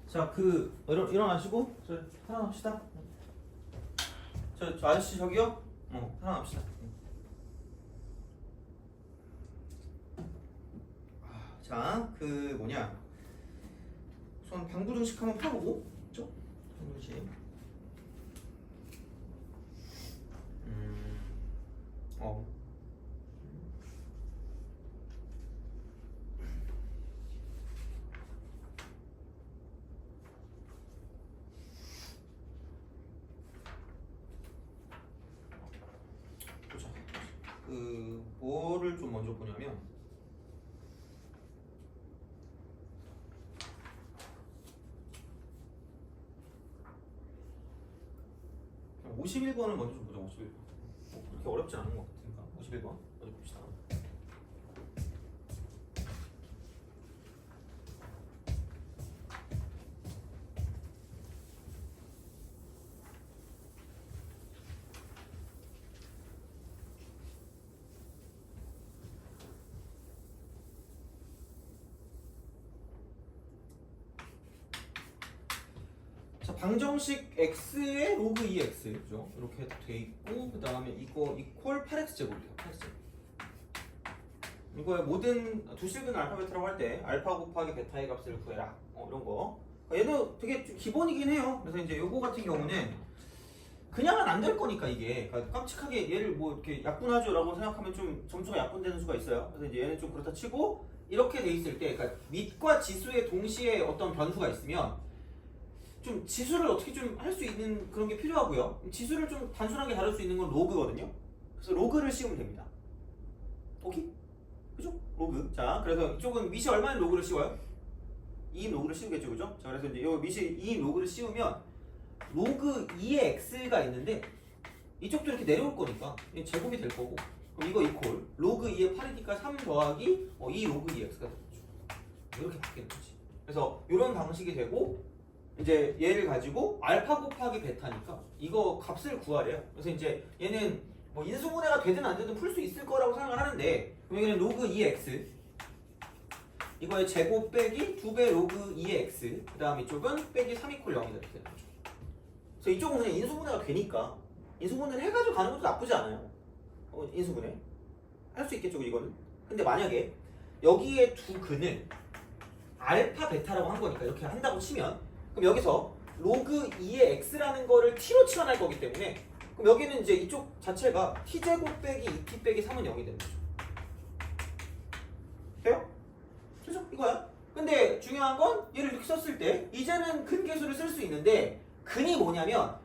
자, 일어나시고 저 살아납시다. 저 아저씨 저기요. 살아납시다. 자, 우선 방부등식 한번 펴보고, 그죠? 방부등식. 어. 보자. 뭐를 좀 먼저 보냐면, 51번을 먼저 좀 보자. 51번. 그렇게 어렵지 않은 것 같으니까 51번 먼저 봅시다. 자, 방정식 x에 로그 2x, 그죠? 이렇게 돼 있고, 그 다음에 이거 이퀄 8x 제곱이에요. 8x 제곱. 이거의 모든 두식은 알파벳이라고 할 때 알파 곱하기 베타의 값을 구해라. 이런 거. 얘도 되게 좀 기본이긴 해요. 그래서 이제 요거 같은 경우는 그냥은 안 될 거니까 이게 그러니까 깜찍하게 얘를 뭐 이렇게 약분하죠라고 생각하면 좀 점수가 약분되는 수가 있어요. 그래서 이제 얘는 좀 그렇다 치고 이렇게 돼 있을 때, 그러니까 밑과 지수의 동시에 어떤 변수가 있으면 좀 지수를 어떻게 좀 할 수 있는 그런 게 필요하고요. 지수를 좀 단순하게 다룰 수 있는 건 로그거든요. 그래서 로그를 씌우면 됩니다. 오케이? 그죠? 로그. 자, 그래서 이쪽은 밑이 얼마인 로그를 씌워요? 2인 로그를 씌우겠죠, 그죠? 자, 그래서 이제 이 밑이 2인 로그를 씌우면 로그 2의 x가 있는데 이쪽도 이렇게 내려올 거니까 제곱이 될 거고, 그럼 이거 이퀄 로그 2의 8이니까 3 더하기 2 로그 2x가 되겠죠. 이렇게 바뀌는 거지. 그래서 이런 방식이 되고, 이제 얘를 가지고 알파 곱하기 베타니까 이거 값을 구하래요. 그래서 이제 얘는 뭐 인수분해가 되든 안 되든 풀 수 있을 거라고 생각을 하는데, 그럼 여기는 로그 2x 이거의 제곱 빼기 2배 로그 2x, 그 다음 이쪽은 빼기 3 이퀄 0이 되는 거죠. 그래서 이쪽은 그냥 인수분해가 되니까 인수분해를 해가지고 가는 것도 나쁘지 않아요. 인수분해 할 수 있겠죠, 이거는. 근데 만약에 여기에 두 근을 알파 베타라고 한 거니까 이렇게 한다고 치면, 그럼 여기서 로그 2의 x라는 거를 t로 치환할 거기 때문에, 그럼 여기는 이제 이쪽 자체가 t제곱 빼기 2t 빼기 3은 0이 되는 거죠. 돼요? 그죠? 이거야. 근데 중요한 건 얘를 이렇게 썼을 때 이제는 근계수를 쓸 수 있는데, 근이 뭐냐면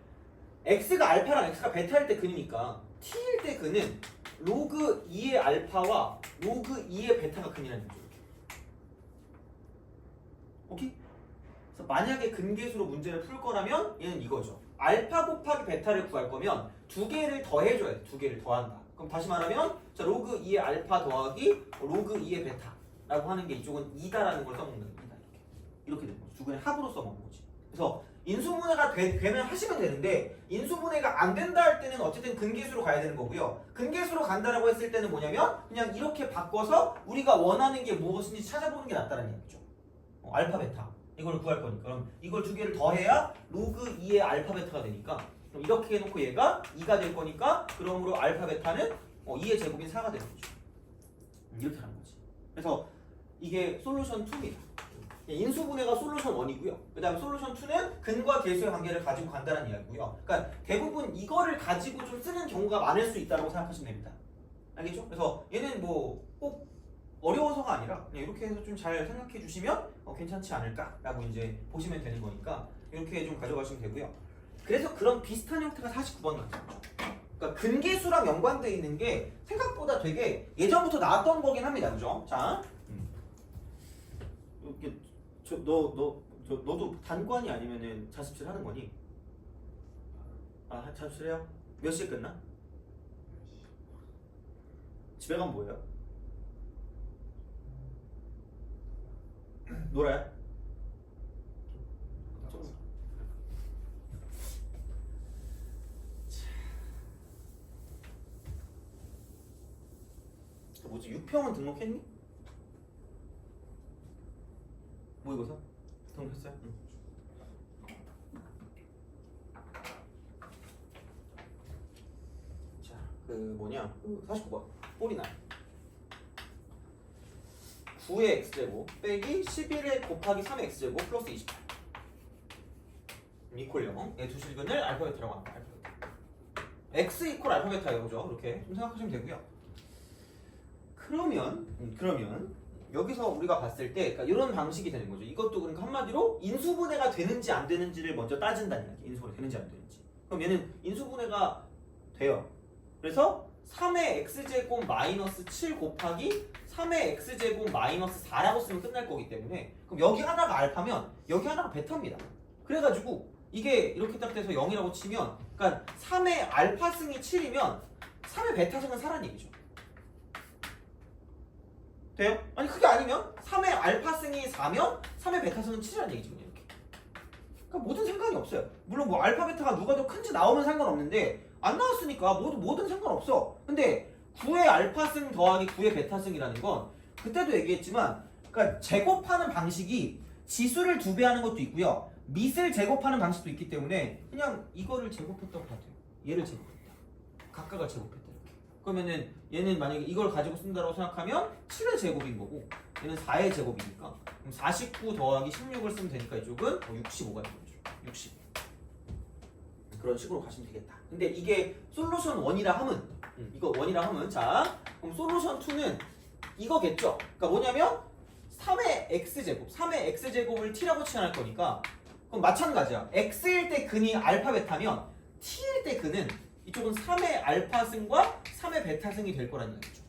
x가 알파랑 x가 베타일 때 근이니까 t일 때 근은 로그 2의 알파와 로그 2의 베타가 근이라는 거죠. 오케이? 그래서 만약에 근계수로 문제를 풀 거라면 얘는 이거죠. 알파 곱하기 베타를 구할 거면 두 개를 더해줘야 돼. 두 개를 더한다. 그럼 다시 말하면 자, 로그 2의 알파 더하기 로그 2의 베타라고 하는 게 이쪽은 2다라는 걸 써먹는 겁니다. 이렇게 되는 거죠. 두 개의 합으로 써먹는 거지. 그래서 인수분해가 되면 하시면 되는데, 인수분해가 안 된다 할 때는 어쨌든 근계수로 가야 되는 거고요. 근계수로 간다라고 했을 때는 뭐냐면 그냥 이렇게 바꿔서 우리가 원하는 게 무엇인지 찾아보는 게 낫다는 얘기죠. 알파 베타 이걸 구할 거니까, 그럼 이걸 두 개를 더해야 로그 2의 알파 베타가 되니까, 그럼 이렇게 해놓고 얘가 2가 될 거니까 그러므로 알파 베타는 2의 제곱인 4가 되는 거죠. 이렇게 하는 거지. 그래서 이게 솔루션 2입니다. 인수분해가 솔루션 1이고요. 그 다음에 솔루션 2는 근과 계수의 관계를 가지고 간다는 이야기고요. 그러니까 대부분 이거를 가지고 좀 쓰는 경우가 많을 수 있다고 생각하시면 됩니다. 알겠죠? 그래서 얘는 뭐 꼭 어려워서가 아니라 그냥 이렇게 해서 좀 잘 생각해 주시면 괜찮지 않을까라고 이제 보시면 되는 거니까 이렇게 좀 가져가시면 되고요. 그래서 그런 비슷한 형태가 49번 같은 거죠. 그러니까 근계수랑 연관되어 있는 게 생각보다 되게 예전부터 나왔던 거긴 합니다. 그죠? 자, 이렇게 너도 단관이 아니면은 자습실 하는 거니? 아, 자습실해요? 몇 시에 끝나? 집에 가면 뭐예요? 놀아요? 뭐지? 6평은 등록했니? 모의고사? 등록했어요? 응. 그 49번 49. 9의 x제곱 빼기 11의 곱하기 3의 x제곱 플러스 28 이퀄 0. 이 두 실근을 알파벳이라고 합니다. x 이퀄 알파벳이에요. 그죠? 이렇게 좀 생각하시면 되고요. 그러면 여기서 우리가 봤을 때 그러니까 이런 방식이 되는 거죠. 이것도 그러니까 한마디로 인수분해가 되는지 안 되는지를 먼저 따진다는 이야기. 인수분해 되는지 안 되는지. 그럼 얘는 인수분해가 돼요. 그래서 3의 x제곱 마이너스 7 곱하기 3의 x제곱 마이너스 4라고 쓰면 끝날 거기 때문에 그럼 여기 하나가 알파면 여기 하나가 베타입니다. 그래가지고 이게 이렇게 딱 돼서 0이라고 치면 그러니까 3의 알파승이 7이면 3의 베타승은 4라는 얘기죠. 돼요? 아니 그게 아니면 3의 알파승이 4면 3의 베타승은 7이라는 얘기죠. 그냥 이렇게. 그러니까 모든 상관이 없어요. 물론 뭐 알파 베타가 누가 더 큰지 나오면 상관없는데 안 나왔으니까 뭐든 상관없어. 근데 9의 알파승 더하기 9의 베타승이라는 건 그때도 얘기했지만 그러니까 제곱하는 방식이 지수를 2배 하는 것도 있고요. 밑을 제곱하는 방식도 있기 때문에 그냥 이거를 제곱했다고 봐도 돼요. 얘를 제곱했다. 각각을 제곱했다. 이렇게. 그러면은 얘는 만약에 이걸 가지고 쓴다고 생각하면 7의 제곱인 거고 얘는 4의 제곱이니까 그럼 49 더하기 16을 쓰면 되니까 이쪽은 65가 되는 거죠. 65. 그런 식으로 가시면 되겠다. 근데 이게 솔루션 1이라 함은 이거 1이라 함은 자 그럼 솔루션 2는 이거겠죠. 그러니까 뭐냐면 3의 x제곱 3의 x제곱을 t라고 치환할 거니까 그럼 마찬가지야. x일 때 근이 알파 베타면 t일 때 근은 이쪽은 3의 알파승과 3의 베타승이 될 거라는 얘기죠.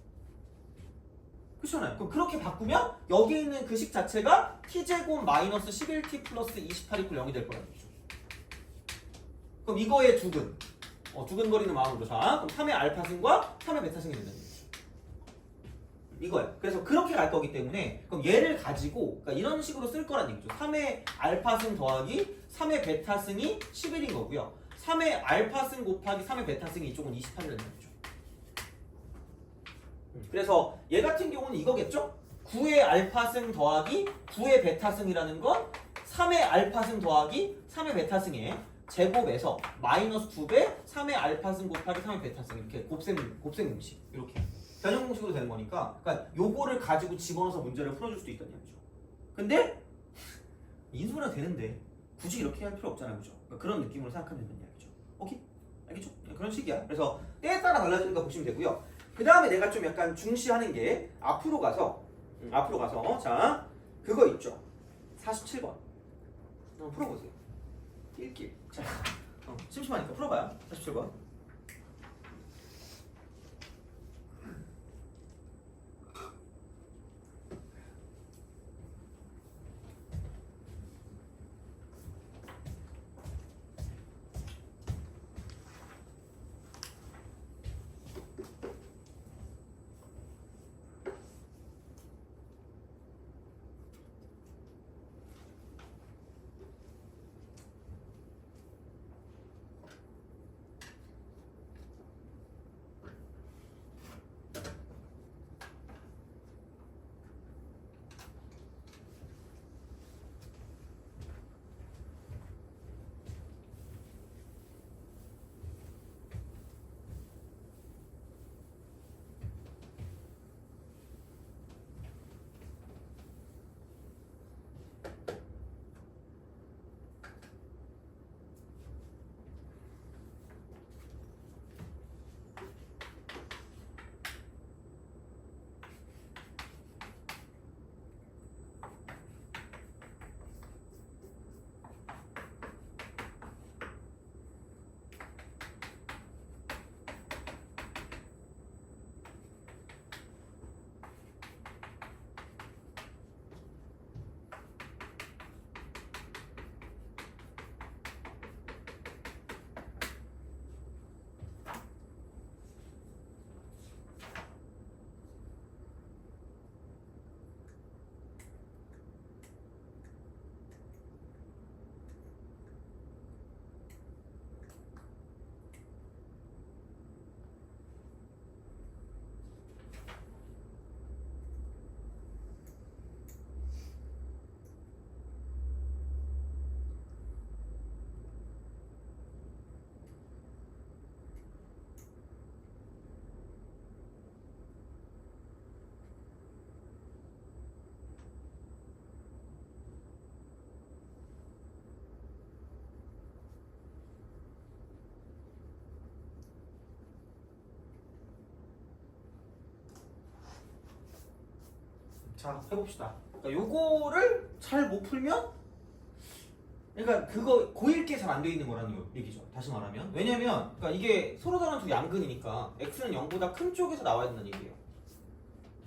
그렇잖아요. 그럼 그렇게 바꾸면 여기 있는 그 식 자체가 t제곱 마이너스 11t 플러스 28 이퀄 0이 될 거라는 얘기죠. 그럼 이거의 두근 두근거리는 마음으로 자 그럼 3의 알파승과 3의 베타승이 된다는 얘기죠. 이거예요. 그래서 그렇게 갈 거기 때문에 그럼 얘를 가지고 그러니까 이런 식으로 쓸 거란 얘기죠. 3의 알파승 더하기 3의 베타승이 11인 거고요. 3의 알파승 곱하기 3의 베타승이 이쪽은 28이라는 얘기죠. 그래서 얘 같은 경우는 이거겠죠? 9의 알파승 더하기 9의 베타승이라는 건 3의 알파승 더하기 3의 베타승의 제곱에서 마이너스 2배 3의 알파승 곱하기 3의 베타승 이렇게 곱셈 공식 이렇게 변형 공식으로 되는 거니까 그러니까 요거를 가지고 집어넣어서 문제를 풀어줄 수도 있다는 얘기죠. 근데 인수분해가 되는데 굳이 이렇게 할 필요 없잖아요. 그죠? 그러니까 그런 느낌으로 생각하면 된다는 얘기죠. 오케이? 알겠죠? 그런 식이야. 그래서 때에 따라 달라지는 거 보시면 되고요. 그 다음에 내가 좀 약간 중시하는 게 앞으로 가서 자 그거 있죠. 47번 한번 풀어보세요. 낄낄 자 심심하니까 풀어봐요. 47번 자, 해봅시다. 그러니까 요거를 잘 못 풀면, 그러니까 그거 고1게 잘 안 돼 있는 거라는 얘기죠. 다시 말하면. 왜냐면, 그러니까 이게 서로 다른 두 양근이니까 x는 0보다 큰 쪽에서 나와야 된다는 얘기예요.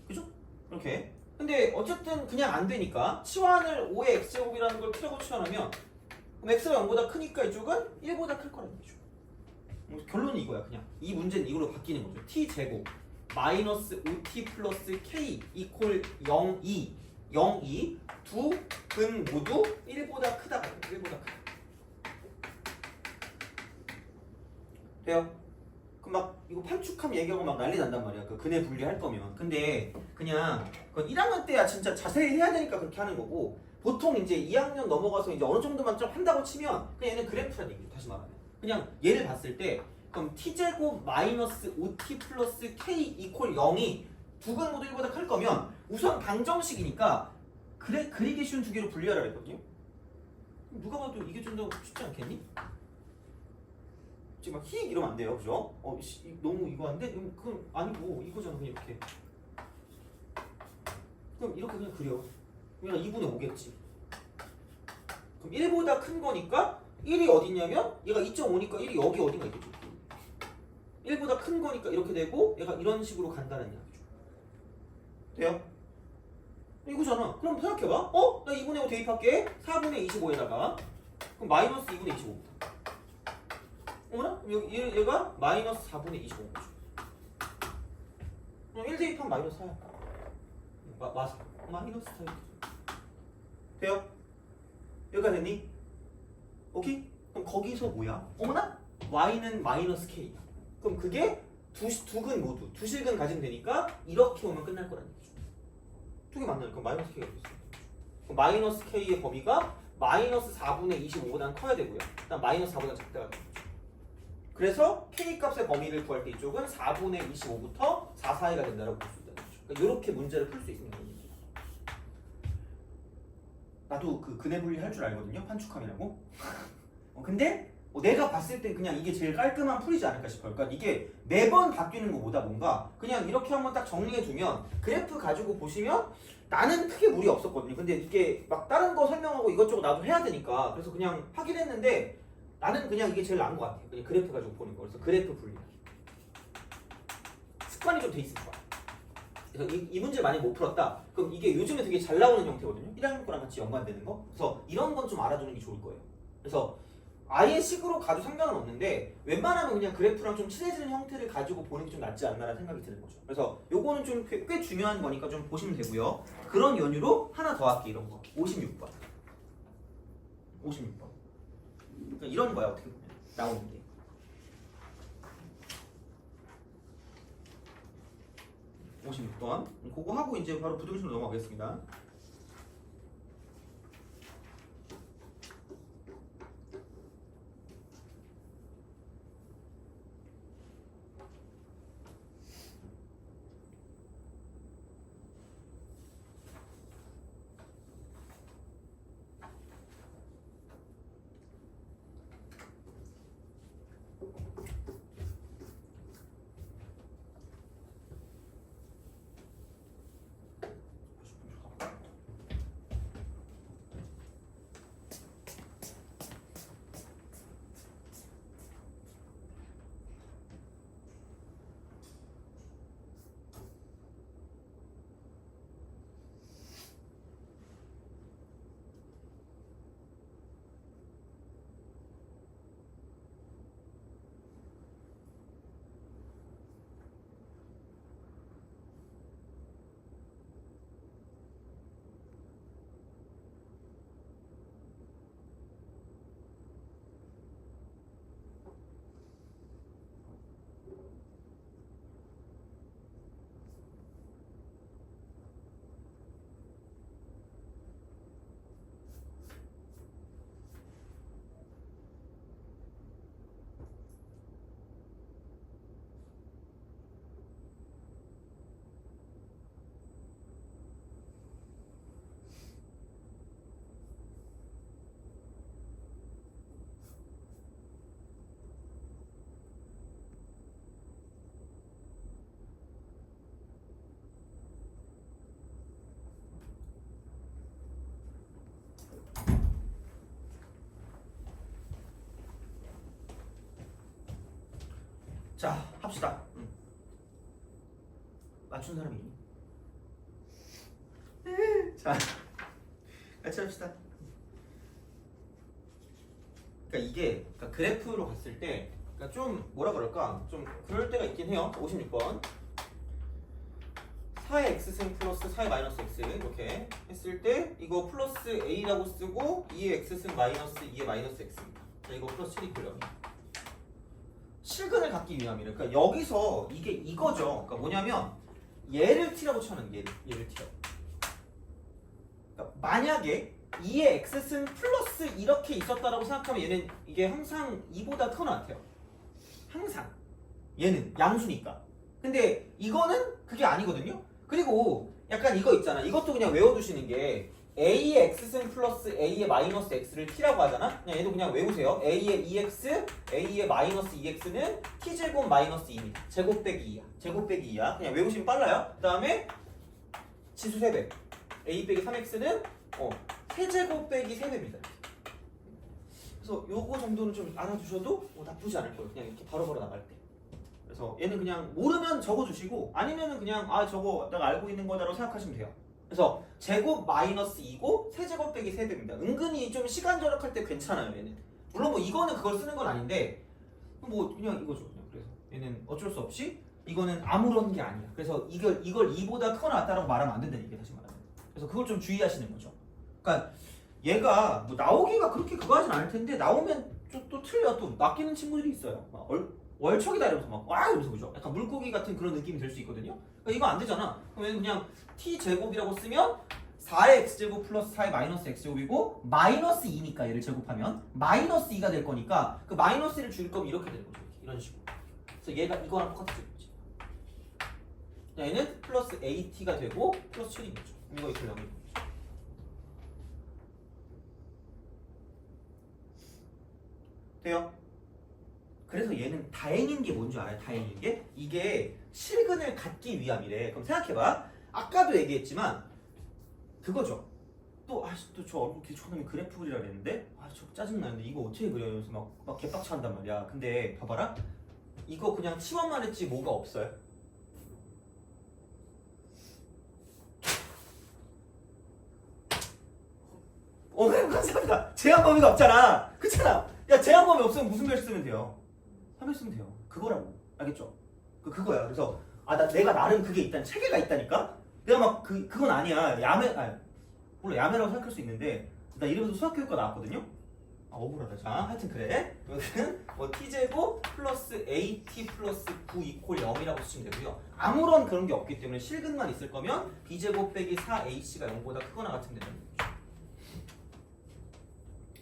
그죠? 이렇게. 근데 어쨌든 그냥 안 되니까 치환을 5의 x제곱이라는 걸 t라고 치환하면 그럼 x가 0보다 크니까 이쪽은 1보다 클 거라는 얘기죠. 결론은 이거야. 그냥 이 문제는 이걸로 바뀌는 거죠. t제곱 마이너스 5t 플러스 k 이퀄 0, 2 0, 2 두 근 모두 1보다 크다가 돼요. 1보다 크다. 돼요? 그럼 막 이거 판축하면 얘기하고 막 난리 난단 말이야. 그 근해 분리할 거면. 근데 그냥 그건 1학년 때야 진짜 자세히 해야 되니까 그렇게 하는 거고, 보통 이제 2학년 넘어가서 이제 어느 정도만 좀 한다고 치면 그냥 얘는 그래프라는 얘기죠. 다시 말하면 그냥 얘를 봤을 때 그럼 t제곱 마이너스 5t 플러스 k 이퀄 0이 두 근 모두 1보다 클 거면 우선 방정식이니까 그리기 쉬운 두 개로 분리하라 그랬거든요. 누가 봐도 이게 좀 더 쉽지 않겠니? 지금 막 히 이러면 안 돼요, 그죠? 너무 이거 안 돼? 그럼 아니고 이거잖아, 그냥 이렇게. 그럼 이렇게 그냥 그려. 그냥 2분의 5겠지. 그럼 1보다 큰 거니까 1이 어디냐면 얘가 2.5니까 1이 여기 어딘가 있겠죠. 1보다 큰 거니까 이렇게 되고 얘가 이런 식으로 간다는 이야기죠. 돼요? 이거잖아. 그럼 생각해봐. 나 2분의 5 대입할게. 4분의 25에다가 그럼 마이너스 2분의 25부터. 어머나? 얘가 마이너스 4분의 25거죠. 1 대입하면 마이너스 4야. 맞아. 마이너스 4야. 돼요? 여기가 됐니? 오케이? 그럼 거기서 뭐야? 어머나? y는 마이너스 k야. 그럼 그게 두 근 모두, 두 실근 가지면 되니까 이렇게 오면 끝날 거라는 얘기죠. 두 개 만나니까 마이너스 k가 됐어요. 그럼 마이너스 k의 범위가 마이너스 4분의 25보다는 커야 되고요. 일단 마이너스 4보다 작다가 되죠. 그래서 k 값의 범위를 구할 때 이쪽은 4분의 25부터 4 사이가 된다고 볼 수 있다는 거죠. 그러니까 이렇게 문제를 풀 수 있는 거예요. 나도 그 근해 분리 할 줄 알거든요. 판축함이라고. 근데 내가 봤을 때 그냥 이게 제일 깔끔한 풀이지 않을까 싶어요. 그러니까 이게 매번 바뀌는 것보다 뭔가 그냥 이렇게 한번 딱 정리해 두면 그래프 가지고 보시면 나는 크게 무리 없었거든요. 근데 이게 막 다른 거 설명하고 이것저것 나도 해야 되니까 그래서 그냥 하긴 했는데 나는 그냥 이게 제일 나은 것 같아요. 그냥 그래프 가지고 보는 거. 그래서 그래프 분리. 습관이 좀 돼 있을 거야. 그래서 이 문제 많이 못 풀었다. 그럼 이게 요즘에 되게 잘 나오는 형태거든요. 1학년 거랑 같이 연관되는 거. 그래서 이런 건 좀 알아두는 게 좋을 거예요. 그래서 아예 식으로 가도 상관은 없는데 웬만하면 그냥 그래프랑 좀 친해지는 형태를 가지고 보는 게 좀 낫지 않나라는 생각이 드는 거죠. 그래서 요거는 좀 꽤 중요한 거니까 좀 보시면 되고요. 그런 연유로 하나 더 할게. 이런 거. 56번. 56번. 그러니까 이런 거야 어떻게 보면 나오는 게. 56번. 그거 하고 이제 바로 부등식으로 넘어가겠습니다. 자, 합시다. 맞춘 사람이 있니? 자, 같이 합시다. 그러니까 이게 그래프로 갔을 때 그러니까 좀 뭐라 그럴까? 좀 그럴 때가 있긴 해요. 56번. 4의 x승 플러스 4의 마이너스 x 이렇게 했을 때 이거 플러스 a라고 쓰고 2의 x승 마이너스 2의 마이너스 x입니다. 자, 이거 플러스 7 이퀄 0. 실근을 갖기 위함이래. 그러니까 여기서 이게 이거죠. 그러니까 뭐냐면 얘를 t라고 쳐는 얘를 t라고. 그러니까 만약에 2의 x승 플러스 이렇게 있었다라고 생각하면 얘는 이게 항상 2보다 크거나 같아요. 항상 얘는 양수니까. 근데 이거는 그게 아니거든요. 그리고 약간 이거 있잖아. 이것도 그냥 외워두시는 게 a의 x승 플러스 a의 마이너스 x를 t라고 하잖아. 그냥 얘도 그냥 외우세요. a의 2x, a의 마이너스 2x는 t제곱 마이너스 2입니다. 제곱 빼기 2야. 제곱 빼기 2야. 그냥 외우시면 빨라요. 그 다음에 치수 3배. a 빼기 3x는 세제곱 빼기 3배입니다. 그래서 요거 정도는 좀 알아두셔도 나쁘지 않을 거예요. 그냥 이렇게 바로바로 나갈 때. 그래서 얘는 그냥 모르면 적어주시고 아니면은 그냥 저거 내가 알고 있는 거다라고 생각하시면 돼요. 그래서 제곱 마이너스 2고 세제곱 빼기 3배입니다. 은근히 좀 시간 절약할 때 괜찮아요. 얘는 물론 뭐 이거는 그걸 쓰는 건 아닌데 뭐 그냥 이거죠. 그냥 그래서 얘는 어쩔 수 없이 이거는 아무런 게 아니야. 그래서 이걸 2보다 크거나 같다라고 말하면 안 된다는 얘기 다시 말하면. 그래서 그걸 좀 주의하시는 거죠. 그러니까 얘가 뭐 나오기가 그렇게 그거 하진 않을 텐데 나오면 또 틀려. 또 낚이는 친구들이 있어요. 막 월척이다 이러면서 막 와 이러면서 그죠? 약간 물고기 같은 그런 느낌이 들 수 있거든요. 그러니까 이거 안 되잖아. 그러면 그냥 t제곱이라고 쓰면 4의 x제곱 플러스 4의 마이너스 x제곱이고 마이너스 2니까 얘를 제곱하면 마이너스 2가 될 거니까 그 마이너스 1을 줄일 거면 이렇게 되는 거죠. 이런 식으로. 그래서 얘가 이거랑 똑같이 되지. 얘는 플러스 at가 되고 플러스 7인 거죠. 이거 이렇게 나오는 거죠. 돼요? 그래서 얘는 다행인 게 뭔지 알아요? 다행인 게 이게 실근을 갖기 위함이래. 그럼 생각해봐. 아까도 얘기했지만 그거죠. 저 얼굴 저놈이 그래프 그리라 그랬는데 저 짜증나는데 이거 어떻게 그려요? 그래서 막 개빡쳐 한단 말이야. 근데 봐봐라. 이거 그냥 치원만 했지 뭐가 없어요. 감사합니다. 제한 범위가 없잖아. 그렇잖아. 야, 제한 범위 없으면 무슨 별 쓰면 돼요? 3을 쓰면 돼요. 그거라고. 알겠죠? 그거야. 그래서 내가 나름 그게 있다는 체계가 있다니까? 내가 막 그건 아니야. 물론 야매라고 생각할 수 있는데 나 이러면서 수학교육과 나왔거든요? 억울하다. 자, 하여튼 그래. 여기는 뭐 t제곱 플러스 at 플러스 9 이퀄 0이라고 쓰시면 되고요. 아무런 그런 게 없기 때문에 실근만 있을 거면 b제곱 빼기 4ac가 0보다 크거나 같은 데는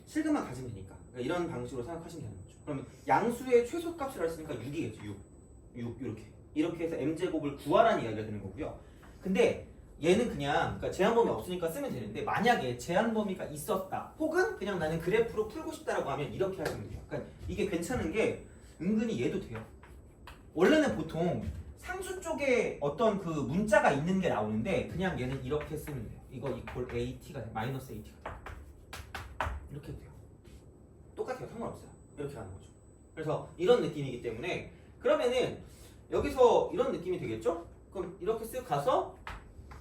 실근만 가지면 되니까. 그러니까 이런 방식으로 생각하시면 되는 거죠. 그러면 양수의 최소값을 알았으니까 6이겠죠. 6 이렇게 해서 m제곱을 구하라는 이야기가 되는 거고요. 근데 얘는 그러니까 제한범위 없으니까 쓰면 되는데 만약에 제한범위가 있었다 혹은 그냥 나는 그래프로 풀고 싶다라고 하면 이렇게 하시면 돼요. 그러니까 이게 괜찮은 게 은근히 얘도 돼요. 원래는 보통 상수 쪽에 어떤 그 문자가 있는 게 나오는데 그냥 얘는 이렇게 쓰면 돼요. 이거 이퀄 at가 돼. 마이너스 at가 돼. 이렇게 돼요. 똑같아요. 상관없어요. 이렇게 가는 거죠. 그래서 이런 느낌이기 때문에 그러면은 여기서 이런 느낌이 되겠죠? 그럼 이렇게 쓱 가서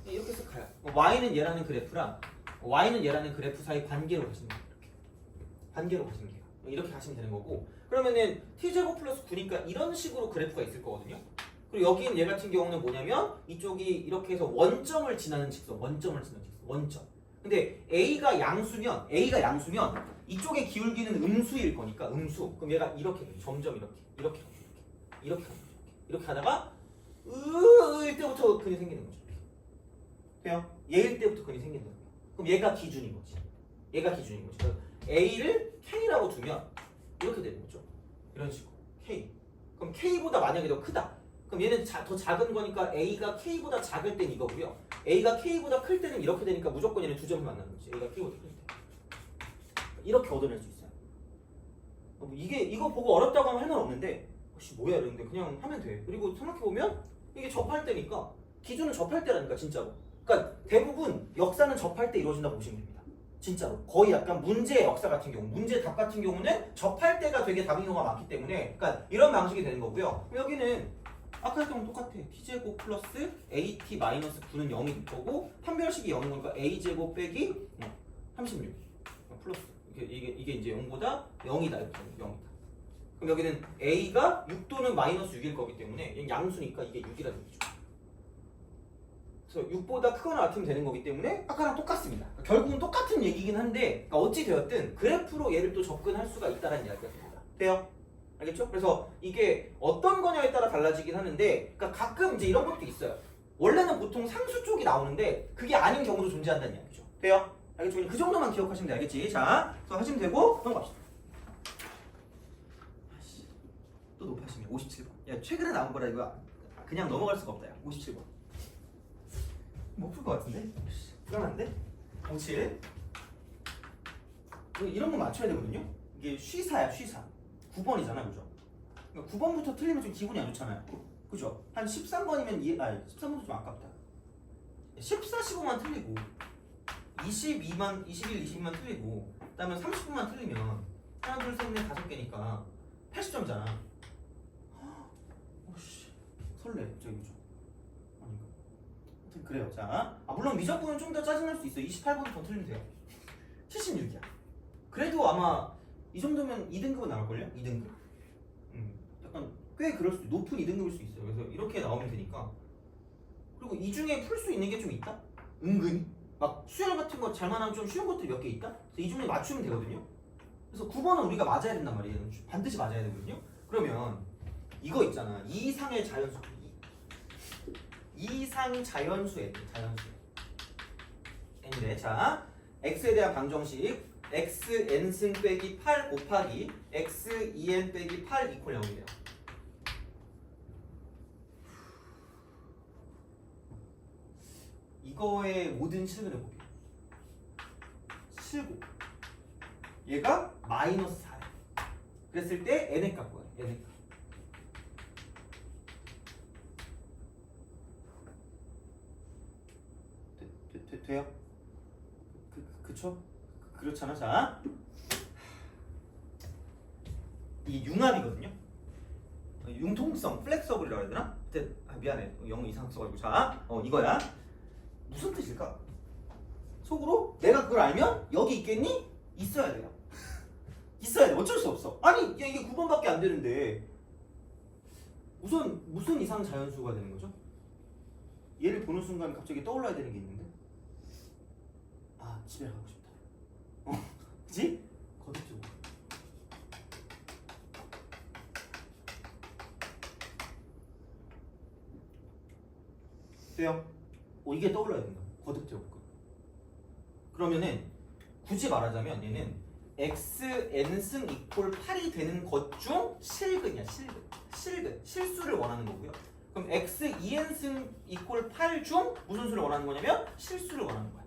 이렇게 쓱 가요. y는 얘라는 그래프랑 y는 얘라는 그래프 사이 관계로 가시면 돼요. 이렇게 관계로 가시면 돼요. 이렇게 가시면 되는 거고 그러면은 t제곱 플러스 9니까 이런 식으로 그래프가 있을 거거든요. 그리고 여기는 얘 같은 경우는 뭐냐면 이쪽이 이렇게 해서 원점을 지나는 직선 원점. 근데 A가 양수면 이쪽의 기울기는 음수일 거니까 음수. 그럼 얘가 이렇게 돼요. 점점 이렇게 하다가 이때부터 근이 생기는 거죠. 돼요? 얘일 때부터 근이 생기는 거예요. 그럼 얘가 기준인 거지. 그래서 A를 K라고 두면 이렇게 되는 거죠. 이런 식으로 K. 그럼 K보다 만약에 더 크다. 그럼 얘는 더 작은 거니까 A가 K보다 작을 땐 이거고요. A가 K보다 클 때는 이렇게 되니까 무조건 얘는 두 점이 만나는 거지. A가 K보다 클 때. 이렇게 얻어낼 수 있어요. 이거 보고 어렵다고 하면 할 말 없는데 뭐야 이러는데 그냥 하면 돼. 그리고 생각해보면 이게 접할 때니까 기준은 접할 때라니까 진짜로. 그러니까 대부분 역사는 접할 때 이루어진다고 보시면 됩니다. 진짜로 거의 약간 문제 역사 같은 경우, 문제 답 같은 경우는 접할 때가 되게 답인 경우가 많기 때문에 그러니까 이런 방식이 되는 거고요. 여기는 아까 했던 거 똑같아. t제곱 플러스 at 마이너스 9는 0이 될 거고 판별식이 0인 거니까 a제곱 빼기 36 플러스 이게 이제 0보다 0이다 이렇게 0이다. 그럼 여기는 a가 6 또는 마이너스 6일 거기 때문에 얘는 양수니까 이게 6이라는 거죠. 그래서 6보다 크거나 같으면 되는 거기 때문에 아까랑 똑같습니다. 결국은 똑같은 얘기긴 한데 그러니까 어찌 되었든 그래프로 얘를 또 접근할 수가 있다는 이야기가 됩니다. 돼요? 알겠죠? 그래서 이게 어떤 거냐에 따라 달라지긴 하는데 그러니까 가끔 이제 이런 것도 있어요. 원래는 보통 상수 쪽이 나오는데 그게 아닌 경우도 존재한다는 이야기죠. 돼요? 알겠죠? 그 정도만 기억하시면 돼. 알겠지? 자, 그래서 하시면 되고 넘어갑시다. 또 높아지면 57번. 야, 최근에 나온 거라 이거 그냥 넘어갈 수가 없다. 야, 57번. 못 풀 것 같은데? 불안한데? 07. 이런 거 맞춰야 되거든요? 이게 쉬사야, 쉬사. 9번이잖아, 그죠? 그러니까 9번부터 틀리면 좀 기분이 안 좋잖아요. 그죠? 한 13번이면 13번도 좀 아깝다. 14, 15만 틀리고 22만, 21, 22만 틀리고 그다음에 30분만 틀리면 하나, 둘, 셋, 넷, 5개니까 80점이잖아. 오씨, 설레, 갑자기 그죠? 아닌가? 그래요. 자, 물론 미적분은 좀 더 짜증날 수 있어. 28번 더 틀리면 돼요. 76이야. 그래도 아마 이 정도면 2등급은 나올걸요? 2등급? 약간 꽤 그럴 수도 높은 2등급일 수 있어요. 그래서 이렇게 나오면 되니까. 그리고 이 중에 풀 수 있는 게 좀 있다? 은근히? 막 수열 같은 거 잘만 하면 좀 쉬운 것들이 몇 개 있다? 그래서 이 중에 맞추면 되거든요? 그래서 9번은 우리가 맞아야 된단 말이에요. 반드시 맞아야 되거든요? 그러면 이거 있잖아. 이상의 자연수. 이상 자연수에 자연수. n인데 자 x에 대한 방정식 xn승 빼기 8 곱하기 x2n 빼기 8 이퀄 0이래요. 이거의 모든 실근을 볼게요. 실곱 얘가 마이너스 4야. 그랬을 때 n의 값 뭐야? n의 값. 돼요? 그쵸? 그렇잖아. 자, 이 융합이거든요. 융통성, 플렉서블이라고 해야 되나? 미안해, 영어 이상 써가지고. 자, 이거야. 무슨 뜻일까? 속으로 내가 그걸 알면 여기 있겠니? 있어야 돼요. 있어야 돼. 어쩔 수 없어. 아니, 야, 이게 9번밖에 안 되는데 우선 무슨 이상 자연수가 되는 거죠? 얘를 보는 순간 갑자기 떠올라야 되는 게 있는데. 집에 가고 싶다. 그치? 거듭적으로. 돼요? 이게 떠올라야 된다. 거듭적으로. 그러면은 굳이 말하자면 얘는 xn승 이퀄 8이 되는 것 중 실근이야. 실근. 실수를 원하는 거고요. 그럼 x2n승 이퀄 8 중 무슨 수를 원하는 거냐면 실수를 원하는 거야.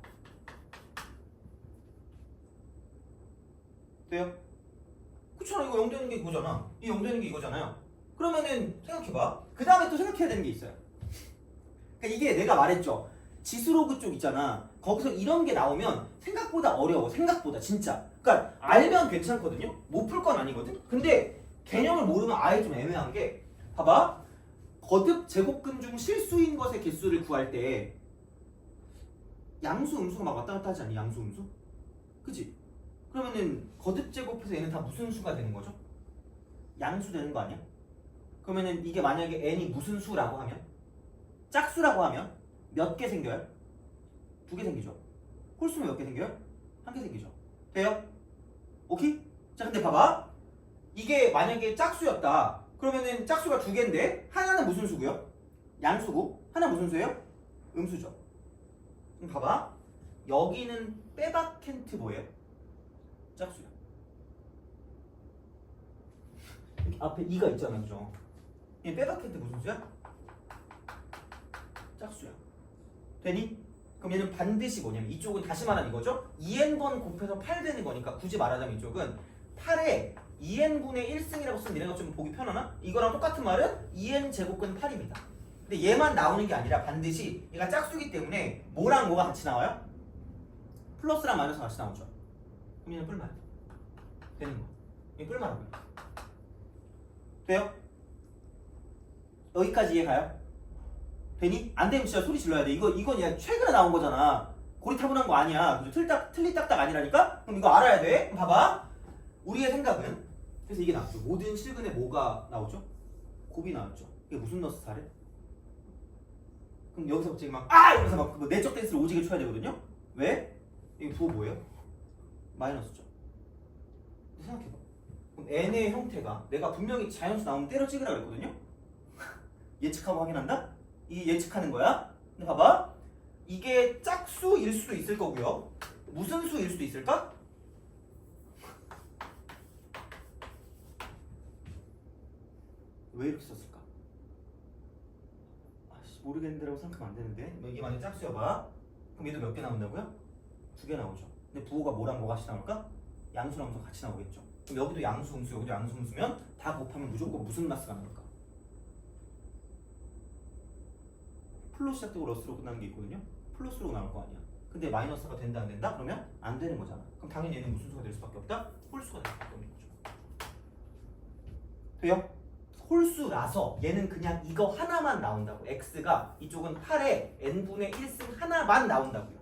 돼요? 그쵸? 이거 0 되는 게 이거잖아. 이 0 되는 게 이거잖아요. 그러면은 생각해봐. 그 다음에 또 생각해야 되는 게 있어요. 그러니까 이게 내가 말했죠. 지수로그 쪽 있잖아. 거기서 이런 게 나오면 생각보다 어려워. 생각보다 진짜. 그러니까 알면 괜찮거든요. 못 풀 건 아니거든. 근데 개념을 모르면 아예 좀 애매한 게 봐봐. 거듭 제곱근 중 실수인 것의 개수를 구할 때 양수 음수가 막 왔다 갔다 하지 않니? 양수 음수? 그치? 그러면은 거듭 제곱해서 얘는 다 무슨 수가 되는 거죠? 양수 되는 거 아니야? 그러면은 이게 만약에 n이 무슨 수라고 하면 짝수라고 하면 몇 개 생겨요? 2개 생기죠. 홀수면 몇 개 생겨요? 1개 생기죠. 돼요? 오케이? 자, 근데 봐봐. 이게 만약에 짝수였다. 그러면은 짝수가 2개인데 하나는 무슨 수고요? 양수고 하나 무슨 수예요? 음수죠. 그럼 봐봐. 여기는 빼박캔트 뭐예요? 짝수야. 앞에 2가 있잖아, 그죠? 얘 빼박캔트 무슨 수야? 짝수야. 되니? 그럼 얘는 반드시 뭐냐면 이쪽은 다시 말하면 이거죠? 2n번 곱해서 8 되는 거니까 굳이 말하자면 이쪽은 8에 2n분의 1승이라고 쓰면 얘네가 좀 보기 편하나? 이거랑 똑같은 말은 2n 제곱근 8입니다. 근데 얘만 나오는 게 아니라 반드시 얘가 짝수기 때문에 뭐랑 뭐가 같이 나와요? 플러스랑 마이너스가 같이 나오죠. 그럼 얘는 뿔만 되는 거. 이 뿔만 돼요? 여기까지 이해가요? 되니? 안 되면 진짜 소리 질러야 돼. 이건 그냥 최근에 나온 거잖아. 고리타분한 거 아니야. 틀리딱딱 아니라니까? 그럼 이거 알아야 돼. 그럼 봐봐. 우리의 생각은 그래서 이게 나왔죠. 모든 실근에 뭐가 나오죠? 곱이 나왔죠. 이게 무슨 너스 사례? 그럼 여기서 갑자기 이러면서 막 내적 댄스를 오지게 쳐야 되거든요. 왜? 이거 부호 뭐예요? 마이너스죠. 생각해봐. 그럼 n의 형태가 내가 분명히 자연수 나오면 때려 찍으라 그랬거든요. 예측하고 확인한다? 이게 예측하는 거야. 근데 봐봐. 이게 짝수일 수도 있을 거고요. 무슨 수일 수도 있을까? 왜 이렇게 썼을까? 모르겠는데라고 생각하면 안 되는데. 이게 만약 짝수여봐. 그럼 얘도 몇 개 나온다고요? 2개 나오죠. 근데 부호가 뭐랑 뭐가 같이 나올까? 양수랑 음수 같이 나오겠죠. 그럼 여기도 양수 음수, 여기도 양수 음수면 다 곱하면 무조건 무슨 마스가 나올까? 플러스 시작되고 러스로 끝나는 게 있거든요. 플러스로 나올 거 아니야. 근데 마이너스가 된다 안 된다? 그러면 안 되는 거잖아. 그럼 당연히 얘는 무슨 수가 될 수밖에 없다? 홀수가 될 수밖에 없는 거죠. 돼요? 홀수라서 얘는 그냥 이거 하나만 나온다고. x가 이쪽은 8에 n분의 1승 하나만 나온다고요.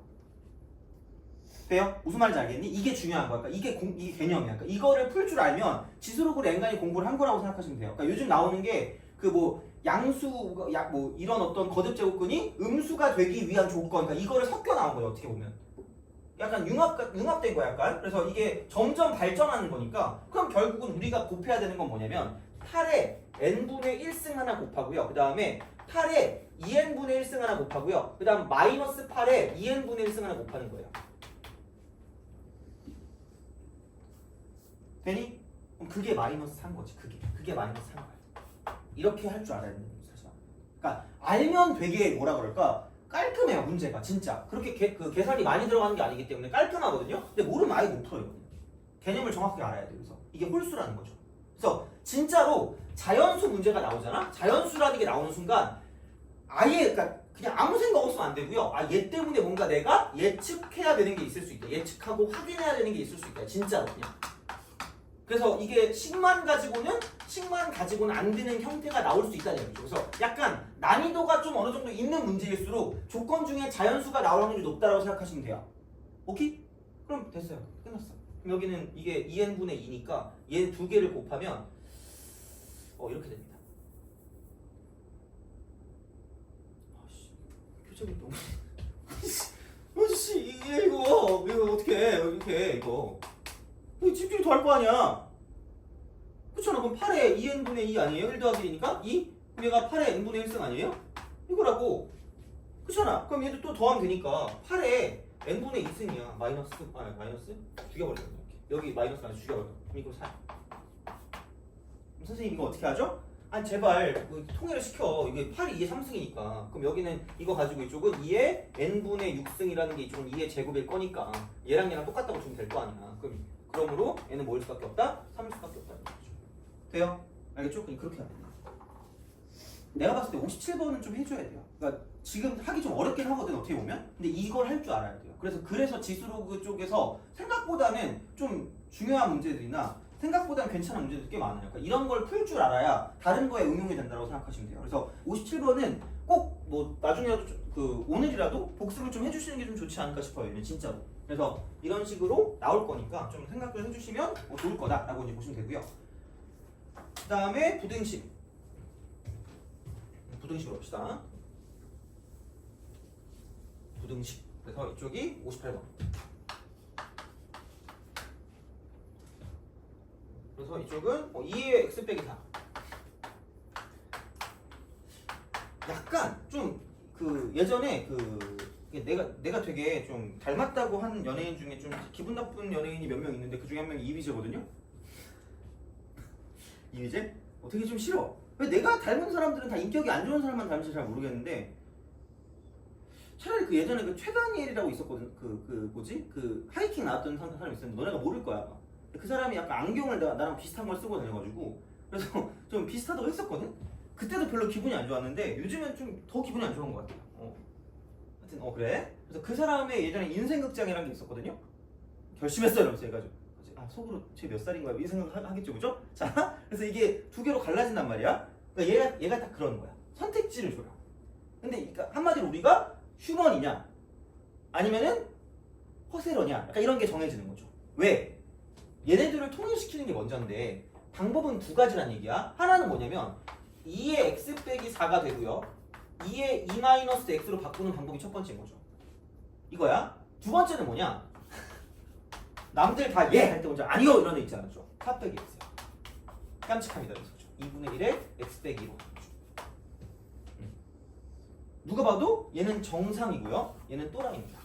돼요? 무슨 말인지 알겠니? 이게 중요한 거야. 그러니까 이게 개념이야. 그러니까 이거를 풀 줄 알면 지수록으로 앵간히 공부를 한 거라고 생각하시면 돼요. 그러니까 요즘 나오는 게 양수, 이런 어떤 거듭 제곱근이 음수가 되기 위한 조건. 그러니까 이거를 섞여 나온 거예요. 어떻게 보면. 약간 융합된 거야. 약간. 그래서 이게 점점 발전하는 거니까. 그럼 결국은 우리가 곱해야 되는 건 뭐냐면 8에 n분의 1승 하나 곱하고요. 그 다음에 8에 2n분의 1승 하나 곱하고요. 그 다음 마이너스 8에 2n분의 1승 하나 곱하는 거예요. 되니? 그럼 그게 마이너스 3 거지. 그게 마이너스 3 거야. 이렇게 할 줄 알아야 되는 거지. 사실. 그러니까 알면 되게 뭐라 그럴까? 깔끔해요. 문제가 진짜. 그렇게 계산이 많이 들어가는 게 아니기 때문에 깔끔하거든요. 근데 모르면 아예 못 풀어요. 개념을 정확하게 알아야 돼요. 그래서 이게 홀수라는 거죠. 그래서 진짜로 자연수 문제가 나오잖아. 자연수라는 게 나오는 순간 아예 그냥 아무 생각 없으면 안 되고요. 얘 때문에 뭔가 내가 예측해야 되는 게 있을 수 있다. 예측하고 확인해야 되는 게 있을 수 있다. 진짜로 그냥. 그래서 이게 식만 가지고는 안 되는 형태가 나올 수 있다는 거죠. 그래서 약간 난이도가 좀 어느 정도 있는 문제일수록 조건 중에 자연수가 나올 확률이 높다고 생각하시면 돼요. 오케이? 그럼 됐어요. 끝났어. 그럼 여기는 이게 2n분의 2니까 얘 두 개를 곱하면 이렇게 됩니다. 표정이 너무 이거 어떻게 해? 이렇게 이거 집중이 더 할 거 아니야. 그렇잖아. 그럼 8에 2n분의 2 아니에요? 1 더하기 2니까 2? 그럼 얘가 8에 n분의 1승 아니에요? 이거라고. 그렇잖아. 그럼 얘도 또 더하면 되니까 8에 n분의 2승이야. 마이너스? 죽여버려. 여기 마이너스 안에 죽여버려. 그럼 이거 4. 그럼 선생님 이거 어떻게 하죠? 제발 통일을 시켜. 이게 8이 2의 3승이니까. 그럼 여기는 이거 가지고 이쪽은 2의 n분의 6승이라는 게 이쪽은 2의 제곱일 거니까 얘랑 똑같다고 주면 될 거 아니야. 그러므로 얘는 뭐일 수밖에 없다? 3일 수밖에 없다는 거죠. 돼요? 알겠죠? 그렇게 해야 됩니다. 내가 봤을 때 57번은 좀 해줘야 돼요. 그러니까 지금 하기 좀 어렵긴 하거든 어떻게 보면. 근데 이걸 할 줄 알아야 돼요. 그래서 지수로그 쪽에서 생각보다는 좀 중요한 문제들이나 생각보다는 괜찮은 문제들이 꽤 많아요. 그러니까 이런 걸 풀 줄 알아야 다른 거에 응용이 된다고 생각하시면 돼요. 그래서 57번은 꼭 나중에라도 오늘이라도 복습을 좀 해주시는 게 좀 좋지 않을까 싶어요. 얘는 진짜로. 그래서 이런 식으로 나올 거니까 좀 생각을 해주시면 좋을 거다라고 이제 보시면 되고요. 그 다음에 부등식으로 봅시다. 부등식. 그래서 이쪽이 58번. 그래서 이쪽은 2의 x 빼기 4. 약간 좀 예전에 내가 되게 좀 닮았다고 하는 연예인 중에 좀 기분 나쁜 연예인이 몇 명 있는데 그 중에 한 명이 이휘재거든요. 이휘재? 되게 좀 싫어. 왜 내가 닮은 사람들은 다 인격이 안 좋은 사람만 닮은지 잘 모르겠는데 차라리 예전에 최다니엘이라고 있었거든. 뭐지? 하이킹 나왔던 사람이 있었는데 너네가 모를 거야. 그 사람이 약간 안경을 나랑 비슷한 걸 쓰고 다녀가지고 그래서 좀 비슷하다고 했었거든. 그때도 별로 기분이 안 좋았는데 요즘엔 좀 더 기분이 안 좋은 것 같아요. 하여튼 그래. 그래서 그 사람의 예전에 인생극장이라는 게 있었거든요. 결심했어요 이러면서 해가지고 속으로 쟤 몇 살인 거야 이 생각 하겠죠, 그죠? 자, 그래서 이게 두 개로 갈라진단 말이야. 그러니까 얘가 딱 그러는 거야. 선택지를 줘요. 근데 그러니까 한마디로 우리가 휴먼이냐 아니면은 허세러냐 약간 이런 게 정해지는 거죠. 왜? 얘네들을 통일시키는 게 먼저인데 방법은 두 가지란 얘기야. 하나는 뭐냐면 2의 x 빼기 4가 되고요. 2의 2-x로 바꾸는 방법이 첫 번째인 거죠. 이거야. 두 번째는 뭐냐? 남들 다 예 할 때 먼저 아니요 이런 애 있잖아. 4 빼기 x야. 깜찍합니다. 그래서 2분의 1에 x 빼기 2로. 누가 봐도 얘는 정상이고요. 얘는 또라이입니다.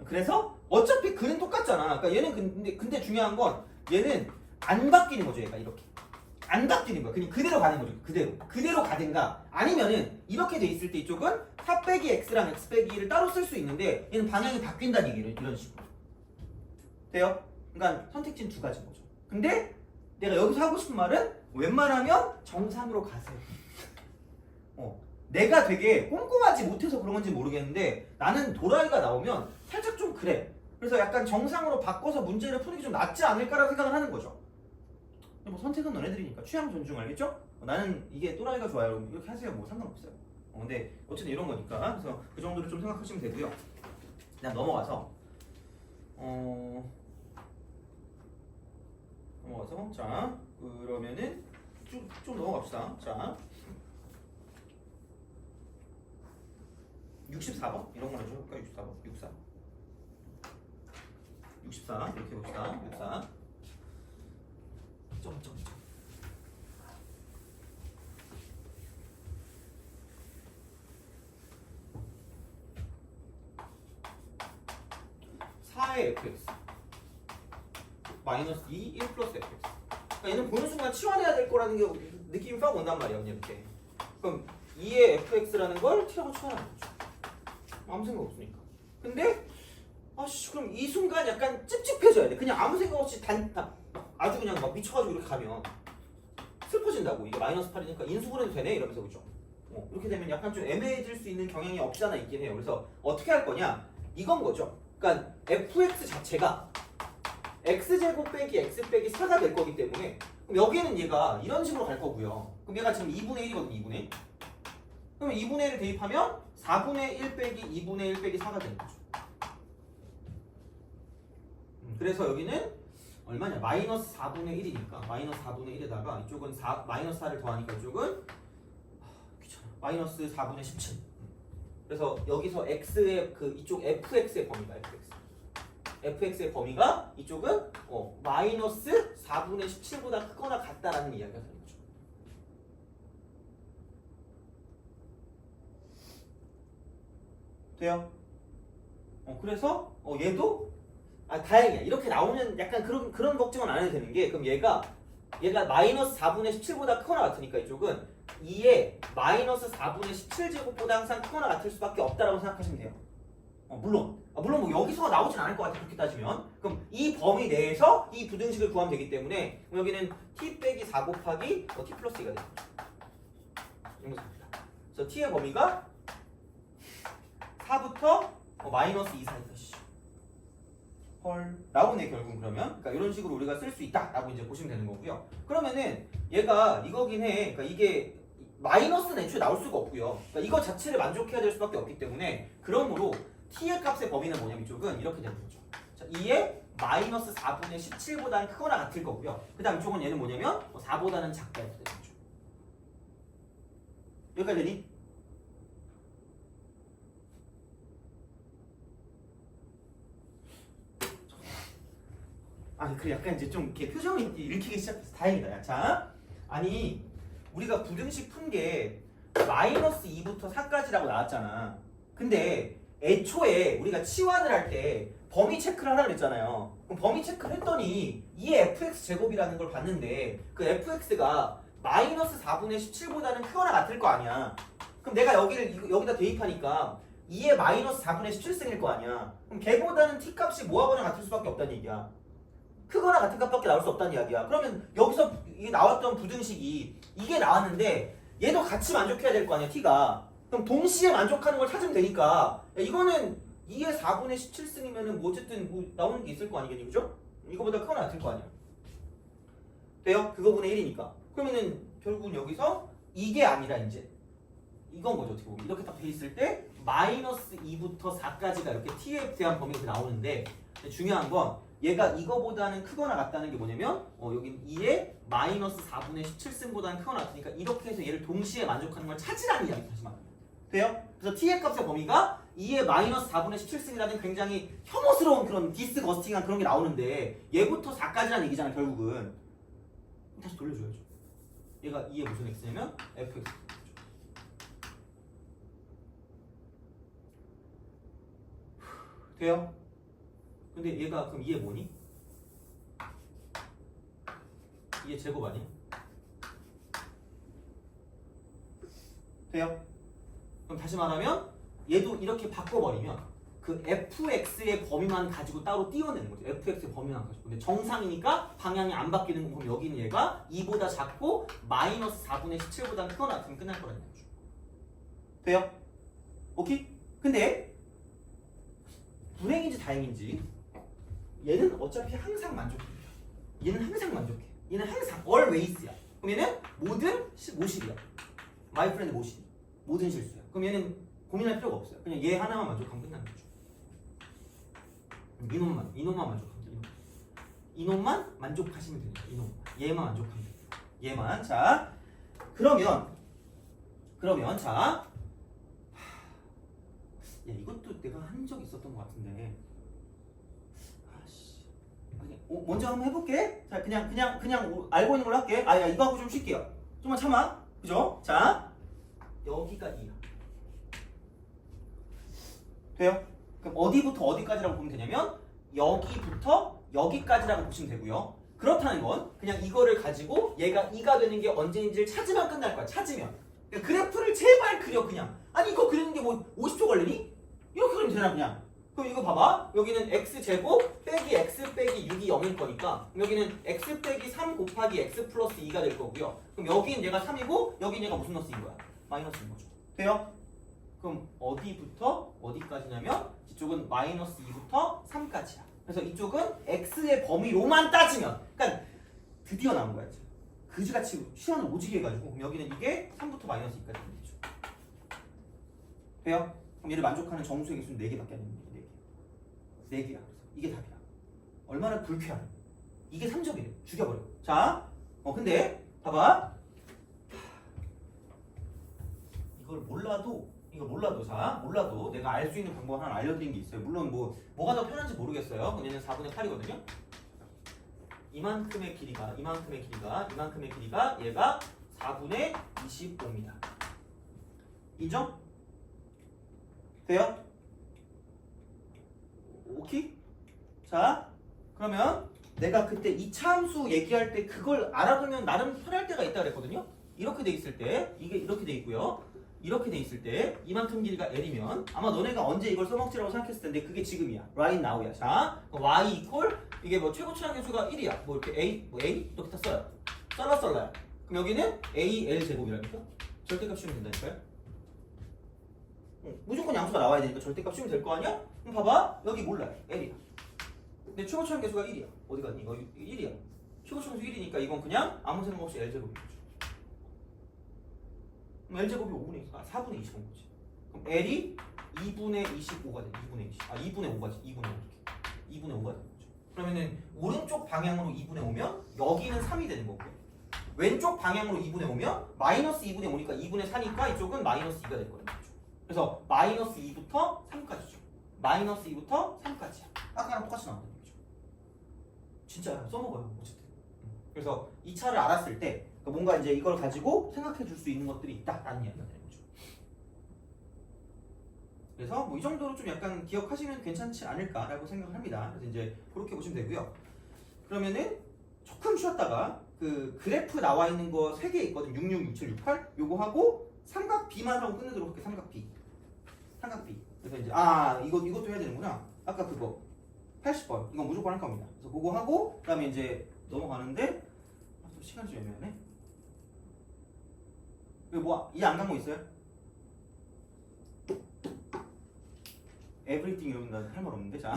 그래서 어차피 그는 똑같잖아. 그러니까 얘는 근데 중요한 건 얘는 안 바뀌는 거죠. 얘가 이렇게 안 바뀌는 거야. 그냥 그대로 가는 거죠. 그대로 가든가 아니면은 이렇게 돼 있을 때 이쪽은 4 빼기 x랑 x 빼기 2를 따로 쓸 수 있는데 얘는 방향이 바뀐다는 얘기를 이런 식으로 돼요. 그러니까 선택지는 두 가지인 거죠. 근데 내가 여기서 하고 싶은 말은 웬만하면 정상으로 가세요. 내가 되게 꼼꼼하지 못해서 그런 건지 모르겠는데 나는 도라이가 나오면 살짝 좀 그래. 그래서 약간 정상으로 바꿔서 문제를 푸는 게 좀 낫지 않을까라는 생각을 하는 거죠. 뭐 선택은 너네들이니까 취향 존중 알겠죠? 나는 이게 또라이가 좋아요. 이렇게 하세요. 뭐 상관없어요. 근데 어쨌든 이런 거니까 그래서 그 정도를 좀 생각하시면 되고요. 그냥 넘어가서 자 그러면은 좀 넘어갑시다. 자 64번 이런 거나 좀 해볼까? 64 이렇게 봅시다. 64 점점점 4의 fx 마이너스 2, 1 플러스 fx. 그러니까 얘는 보는 순간 치환해야 될 거라는 게 느낌이 빡 온단 말이야. 이렇게. 그럼 2의 fx라는 걸 t라고 치환하는 거죠. 아무 생각 없으니까. 근데 그럼 이 순간 약간 찝찝해져야 돼. 그냥 아무 생각 없이 아주 그냥 막 미쳐가지고 이렇게 가면 슬퍼진다고. 이게 마이너스 8이니까 인수분해도 되네 이러면서 그죠. 이렇게 되면 약간 좀 애매해질 수 있는 경향이 없지 않아 있긴 해요. 그래서 어떻게 할 거냐? 이건 거죠. 그러니까 fx 자체가 x제곱 빼기 x 빼기 4가 될 거기 때문에 그럼 여기는 얘가 이런 식으로 갈 거고요. 그럼 얘가 지금 2분의 1이거든요. 2분의 1. 그럼 2분의 1을 대입하면 4분의 1 빼기 2분의 1 빼기 4가 되는 거죠. 그래서 여기는 얼마냐? 마이너스 4분의 1이니까 마이너스 4분의 1에다가 이쪽은 마이너스 4를 더하니까 이쪽은 귀찮아. 마이너스 4분의 17. 그래서 여기서 x의 이쪽 fx의 범위가 fx의 범위가 이쪽은 마이너스 4분의 17보다 크거나 같다라는 이야기가 되는 거죠. 돼요? 그래서 얘도 다행이야. 이렇게 나오면 약간 그런 걱정은 안 해도 되는 게 그럼 얘가 마이너스 4분의 17보다 크거나 같으니까 이쪽은 2의 마이너스 4분의 17제곱보다 항상 크거나 같을 수밖에 없다라고 생각하시면 돼요. 물론 뭐 여기서 나오진 않을 것 같아. 그렇게 따지면 그럼 이 범위 내에서 이 부등식을 구하면 되기 때문에 그럼 여기는 t 빼기 4 곱하기 t 플러스 2가 되는 거죠. 이런 겁니다. 그래서 t의 범위가 4부터 마이너스 2 사이다. 헐 나오네 결국. 그러면 그러니까 이런 식으로 우리가 쓸 수 있다라고 이제 보시면 되는 거고요. 그러면은 얘가 이거긴 해. 그러니까 이게 마이너스는 애초에 나올 수가 없고요. 그러니까 이거 자체를 만족해야 될 수밖에 없기 때문에 그러므로 t의 값의 범위는 뭐냐면 이쪽은 이렇게 되는 거죠. 자, 2의 마이너스 4분의 17보다는 크거나 같을 거고요. 그 다음 이쪽은 얘는 뭐냐면 4보다는 작다 이렇게 되는 거죠. 여기까지 되니? 그래 약간 이제 좀 이렇게 표정이 읽히기 시작해서 다행이다. 야. 자, 아니 우리가 부등식 푼 게 마이너스 2부터 4까지라고 나왔잖아. 근데 애초에 우리가 치환을 할 때 범위 체크를 하라고 했잖아요. 그럼 범위 체크를 했더니 2의 fx 제곱이라는 걸 봤는데 그 fx가 마이너스 4분의 17보다는 크거나 같을 거 아니야. 그럼 내가 여기다 대입하니까 2의 마이너스 4분의 17승일 거 아니야. 그럼 걔보다는 t 값이 뭐하거나 같을 수밖에 없다는 얘기야. 크거나 같은 값밖에 나올 수 없다는 이야기야. 그러면 여기서 이게 나왔던 부등식이 이게 나왔는데 얘도 같이 만족해야 될 거 아니야, t가. 그럼 동시에 만족하는 걸 찾으면 되니까 야, 이거는 2의 4분의 17승이면은 뭐 어쨌든 뭐 나오는 게 있을 거 아니겠니, 그죠? 이거보다 크거나 같을 거 아니야. 돼요? 그거분의 1이니까. 그러면은 결국은 여기서 이게 아니라 이제 이건 거죠. 어떻게 보면 이렇게 딱 돼 있을 때 마이너스 2부터 4까지가 이렇게 t에 대한 범위가 나오는데 중요한 건 얘가 이거보다는 크거나 같다는 게 뭐냐면 여긴 2의 마이너스 4분의 17승보다는 크거나 같으니까 이렇게 해서 얘를 동시에 만족하는 걸 찾으라는 이야기 다시 말하면 돼요? 그래서 t의 값의 범위가 2의 마이너스 4분의 17승이라는 굉장히 혐오스러운 그런 디스거스팅한 그런 게 나오는데 얘부터 4까지라는 얘기잖아 결국은. 다시 돌려줘야죠. 얘가 2의 무슨 x냐면 fx 돼요? 근데 얘가 그럼 2의 뭐니? 2의 제곱 아니야? 돼요? 그럼 다시 말하면 얘도 이렇게 바꿔버리면 그 fx의 범위만 가지고 따로 띄워내는 거죠. fx의 범위만 가지고. 근데 정상이니까 방향이 안 바뀌는 거. 그럼 여기는 얘가 2보다 작고 마이너스 4분의 17보다 크거나 같으면 끝날 거라는 거죠. 돼요? 오케이? 근데 불행인지 다행인지 얘는 어차피 항상 만족합니다. 얘는 항상 만족해. 얘는 항상 always야. 그럼 얘는 모든 모실이야. my friend 모실. 모든 실수야. 그럼 얘는 고민할 필요가 없어요. 그냥 얘 하나만 만족하면 끝나는 거죠. 이놈만 만족하면 돼요. 이놈만 만족하시면 됩니다. 이놈만. 얘만 만족하면 돼요. 얘만. 자, 그러면 자, 야, 이것도 내가 한 적 있었던 것 같은데. 아씨. 먼저 한번 해볼게. 자, 그냥 알고 있는 걸로 할게. 야, 이거 하고 좀 쉴게요. 좀만 참아. 그죠? 자, 여기가 2야. 돼요? 그럼 어디부터 어디까지라고 보면 되냐면 여기부터 여기까지라고 보시면 되고요. 그렇다는 건 그냥 이거를 가지고 얘가 2가 되는 게 언제인지를 찾으면 끝날 거야. 찾으면. 그러니까 그래프를 제발 그려 그냥. 아니 이거 그리는 게 뭐 50초 걸리니? 이렇게 그리면 되나 그냥. 그럼 이거 봐봐. 여기는 x제곱 빼기 x 빼기 6이 0일 거니까 여기는 x 빼기 3 곱하기 x 플러스 2가 될 거고요. 그럼 여기는 얘가 3이고 여기는 얘가 무슨 너스인 거야? 마이너스인 거죠. 돼요? 그럼 어디부터 어디까지냐면 이쪽은 마이너스 2부터 3까지야. 그래서 이쪽은 x의 범위로만 따지면 그러니까 드디어 나온 거야. 그지같이 시간을 오지게 해가지고 그럼 여기는 이게 3부터 마이너스 2까지 되죠. 돼요? 그럼 얘를 만족하는 정수의 개수는 4개밖에 안 되는 거야. 4개야. 그래서 이게 답이야. 얼마나 불쾌한. 이게 3점이래. 죽여버려. 자, 근데 봐봐. 이걸 몰라도 내가 알 수 있는 방법 하나 알려드린 게 있어요. 물론 뭐가 더 편한지 모르겠어요. 근데 얘는 4분의 8이거든요. 이만큼의 길이가 얘가 4분의 25입니다. 인정? 돼요? 오케이? 자, 그러면 내가 그때 이차함수 얘기할 때 그걸 알아두면 나름 편할 때가 있다 그랬거든요. 이렇게 돼 있을 때 이게 이렇게 돼 있고요. 이렇게 돼 있을 때 이만큼 길이가 L이면 아마 너네가 언제 이걸 써먹지라고 생각했을 텐데 그게 지금이야. right now야. 자, y 이퀄 이게 뭐 최고 출항 개수가 1이야. 뭐 이렇게 a 이렇게 다 써요. 썰라야. 그럼 여기는 AL 제곱이라니까? 절대값 씌우면 된다니까요? 무조건 양수가 나와야 되니까 절대값 씌우면 될 거 아니야? 그럼 봐봐. 여기 몰라요. L이야. 근데 최고 출항 개수가 1이야. 어디 갔니? 이거 1이야. 최고 출항 개수 1이니까 이건 그냥 아무 생각 없이 L 제곱이죠. 그럼 L제곱이 4분의 20인 거지. 그럼 L이 2분의 25가 돼. 2분의 5가지. 2분의 5가 되는 거죠. 그러면은 오른쪽 방향으로 2분의 5면 여기는 3이 되는 거고요. 왼쪽 방향으로 2분의 5면 마이너스 2분의 5니까 2분의 4니까 이쪽은 마이너스 2가 될 거라는 거죠. 그래서 마이너스 2부터 3까지죠. 마이너스 2부터 3까지야. 아까랑 똑같이 나온다는 거죠. 진짜 써먹어요. 어쨌든. 그래서 이 차를 알았을 때 뭔가 이제 이걸 가지고 생각해 줄 수 있는 것들이 있다라는 이야기가 되는 거죠. 그래서 뭐 이 정도로 좀 약간 기억하시면 괜찮지 않을까라고 생각을 합니다. 그래서 이제 그렇게 보시면 되고요. 그러면은 조금 쉬었다가 그 그래프 나와 있는 거 3개 있거든. 66, 67, 68 요거 하고 삼각 B만 하고 끝내도록 할게. 삼각 B. 그래서 이제 이것도 해야 되는구나. 아까 그거 80번 이건 무조건 할 겁니다. 그래서 그거 하고 그다음에 이제 넘어가는데 좀 시간이 좀 애매하네. 이해 안 간 거 있어요? everything 이러면 나 할 말 없는데 자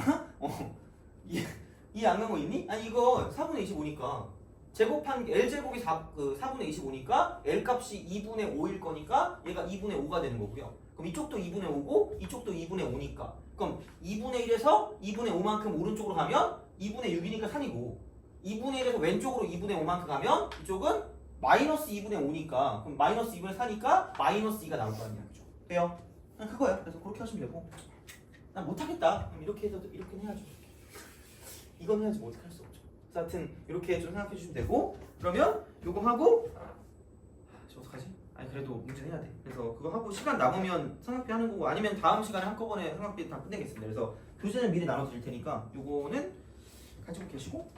이안 간 거 있니? 아니 이거 4분의 25니까 제곱한 L제곱이 4분의 25니까 L값이 2분의 5일 거니까 얘가 2분의 5가 되는 거고요. 그럼 이쪽도 2분의 5고 이쪽도 2분의 5니까 그럼 2분의 1에서 2분의 5만큼 오른쪽으로 가면 2분의 6이니까 3이고 2분의 1에서 왼쪽으로 2분의 5만큼 가면 이쪽은 마이너스 2분의 5니까 그럼 마이너스 2분의 4니까 마이너스 2가 나올 거 아니야. 그죠? 돼요? 그냥 그거야. 그래서 그렇게 하시면 되고 난 못하겠다. 그럼 이렇게 해서 이렇게 해야죠. 이건 해야지 뭐 어떻게 할 수 없죠. 그래서 하여튼 이렇게 좀 생각해 주시면 되고 그러면 요거 하고 저 어떡하지? 아니 그래도 문제 해야 돼. 그래서 그거 하고 시간 남으면 삼각비 하는 거고 아니면 다음 시간에 한꺼번에 삼각비 다 끝내겠습니다. 그래서 교재는 미리 나눠 드릴 테니까 요거는 가지고 계시고